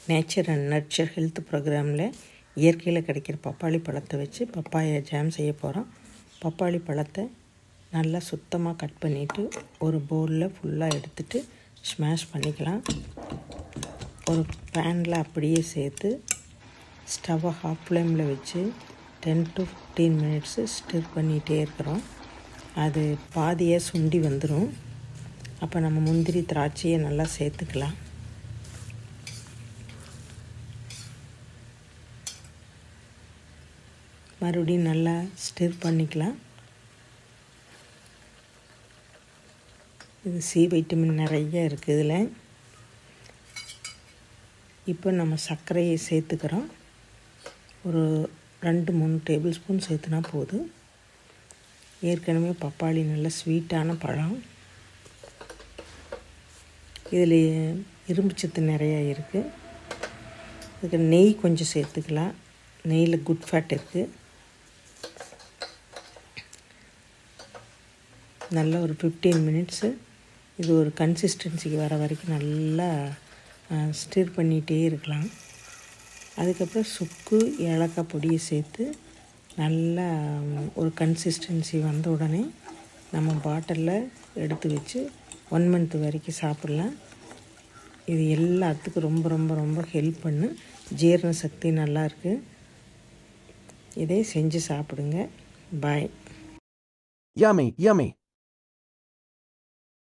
Nature and nurture health ப்ரோக்ராமில் இயற்கையில் கிடைக்கிற பப்பாளி பழத்தை வச்சு பப்பாயா ஜாம் செய்ய போகிறோம். பப்பாளி பழத்தை நல்லா சுத்தமாக கட் பண்ணிவிட்டு ஒரு பவுலில் ஃபுல்லாக எடுத்துகிட்டு ஸ்மாஷ் பண்ணிக்கலாம். ஒரு பேனில் அப்படியே சேர்த்து ஸ்டவ்வை ஹாஃப் ஃப்ளேமில் வச்சு 10 to 15 மினிட்ஸு ஸ்டிர் பண்ணிகிட்டே இருக்கிறோம். அது பாதியாக சுண்டி வந்துடும். அப்போ நம்ம முந்திரி திராட்சையை நல்லா சேர்த்துக்கலாம். மறுபடியும் நல்லா ஸ்டிர் பண்ணிக்கலாம். இது சி வைட்டமின் நிறைய இருக்குது இதில். இப்போ நம்ம சர்க்கரையை சேர்த்துக்கிறோம். ஒரு 2-3 டேபிள் ஸ்பூன் சேர்த்துனா போதும். ஏற்கனவே பப்பாளி நல்ல ஸ்வீட்டான பழம். இதில் இரும்புச்சத்து நிறையா இருக்குது. இதுக்கு நெய் கொஞ்சம் சேர்த்துக்கலாம். நெய்யில் குட் ஃபேட் இருக்குது. நல்லா ஒரு 15 மினிட்ஸு இது ஒரு கன்சிஸ்டன்சிக்கு வர வரைக்கும் நல்லா ஸ்டிர் பண்ணிகிட்டே இருக்கலாம். அதுக்கப்புறம் சுக்கு ஏலக்காய் பொடியை சேர்த்து நல்லா ஒரு கன்சிஸ்டன்சி வந்த உடனே நம்ம பாட்டிலில் எடுத்து வச்சு 1 மந்த் வரைக்கும் சாப்பிட்லாம். இது எல்லாத்துக்கும் ரொம்ப ரொம்ப ரொம்ப ஹெல்ப் பண்ணு. ஜீரண சக்தி நல்லாயிருக்கு. இதை செஞ்சு சாப்பிடுங்க. பாய். Yummy, yummy.